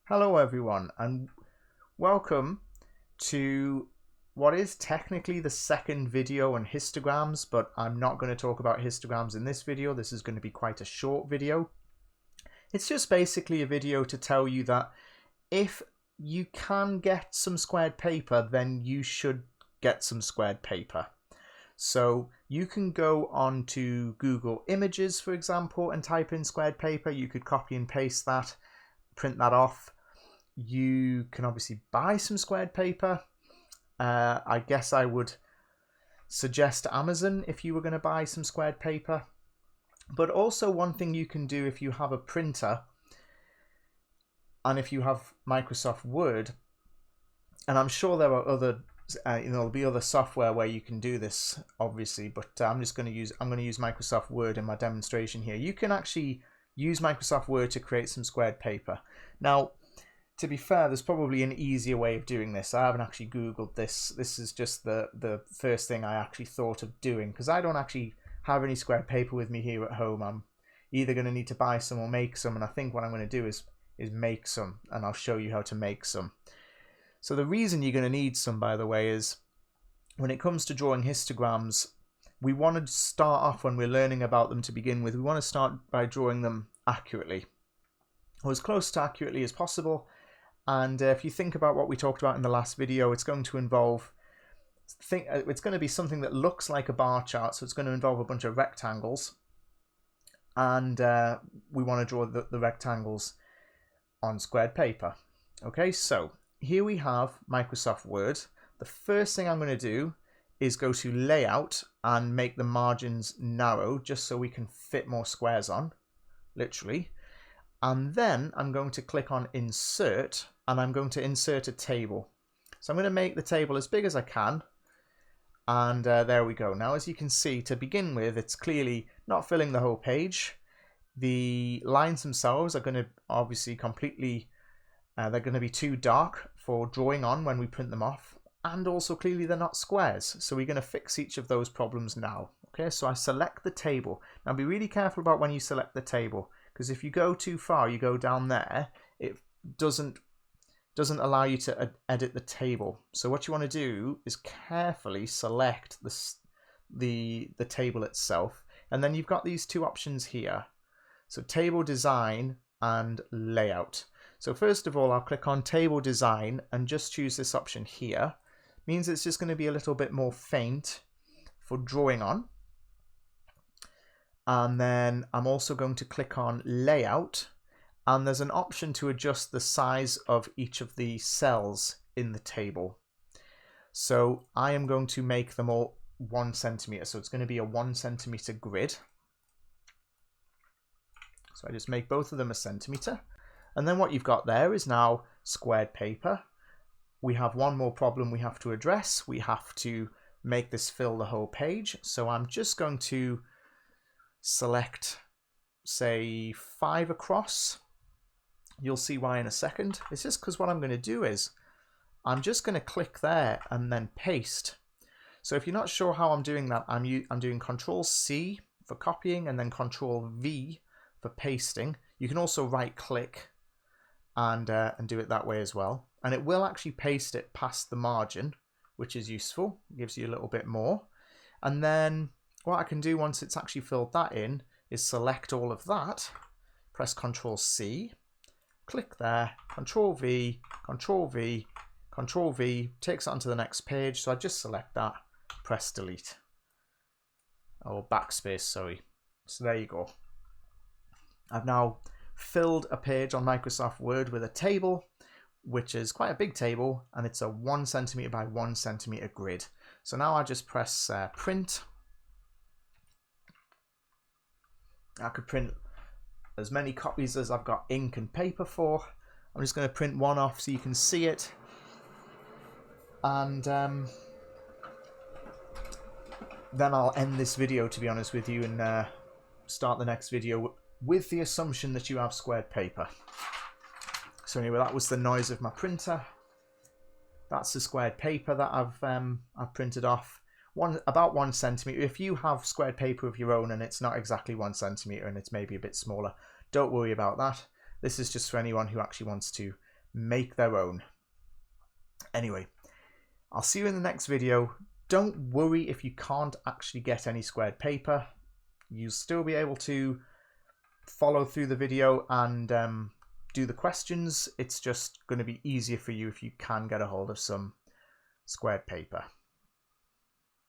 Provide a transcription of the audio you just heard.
Hello everyone and welcome to what is technically the second video on histograms, but I'm not going to talk about histograms in this video. This is going to be quite a short video. It's just basically a video to tell you that if you can get some squared paper, then you should get some squared paper. So you can go on to Google Images, for example, and type in squared paper. You could copy and paste that, print that off. You can obviously buy some squared paper. I guess I would suggest Amazon if you were going to buy some squared paper. But also one thing you can do if you have a printer and if you have Microsoft Word, and I'm sure there are other, there'll be other software where you can do this, obviously, but I'm going to use Microsoft Word in my demonstration here. You can actually use Microsoft Word to create some squared paper. Now, to be fair, there's probably an easier way of doing this. I haven't actually Googled this. This is just the first thing I actually thought of doing, because I don't actually have any squared paper with me here at home. I'm either going to need to buy some or make some, and I think what I'm going to do is make some, and I'll show you how to make some. So the reason you're going to need some, by the way, is when it comes to drawing histograms, we want to start off, when we're learning about them to begin with, we want to start by drawing them accurately, or as close to accurately as possible. And if you think about what we talked about in the last video, it's going to involve, it's going to be something that looks like a bar chart. So it's going to involve a bunch of rectangles, and we want to draw the rectangles on squared paper. Okay, so here we have Microsoft Word. The first thing I'm going to do is go to Layout and make the margins narrow, just so we can fit more squares on, literally. And then I'm going to click on Insert, and I'm going to insert a table. So I'm going to make the table as big as I can, and there we go. Now, as you can see, to begin with, it's clearly not filling the whole page. The lines themselves are going to obviously completely, they're going to be too dark for drawing on when we print them off, and also clearly they're not squares. So we're going to fix each of those problems now. Okay, so I select the table. Now be really careful about when you select the table, because if you go too far, you go down there, it doesn't allow you to edit the table. So what you want to do is carefully select the table itself, and then you've got these two options here. So table design and layout. So first of all, I'll click on table design and just choose this option here. Means it's just going to be a little bit more faint for drawing on. And then I'm also going to click on layout, and there's an option to adjust the size of each of the cells in the table. So I am going to make them all 1 centimeter. So it's going to be a 1 centimeter grid. So I just make both of them a centimeter. And then what you've got there is now squared paper. We have one more problem we have to address. We have to make this fill the whole page. So I'm just going to select, say, 5 across. You'll see why in a second. It's just because what I'm going to do is I'm just going to click there and then paste. So if you're not sure how I'm doing that, I'm doing Control-C for copying and then Control-V for pasting. You can also right-click and do it that way as well. And it will actually paste it past the margin, which is useful. It gives you a little bit more. And then what I can do once it's actually filled that in is select all of that, press Control-C, click there, Control-V, Control-V, Control-V, takes it onto the next page. So I just select that, press delete, or backspace, sorry. So there you go. I've now filled a page on Microsoft Word with a table, which is quite a big table, and it's a 1 centimeter by 1 centimeter grid. So now I just press print. I could print as many copies as I've got ink and paper for. I'm just going to print one off so you can see it. And then I'll end this video, to be honest with you, and start the next video with the assumption that you have squared paper. So anyway, that was the noise of my printer. That's the squared paper that I've printed off. About 1 centimeter. If you have squared paper of your own and it's not exactly 1 centimeter and it's maybe a bit smaller, don't worry about that. This is just for anyone who actually wants to make their own. Anyway, I'll see you in the next video. Don't worry if you can't actually get any squared paper. You'll still be able to follow through the video and do the questions. It's just going to be easier for you if you can get a hold of some squared paper.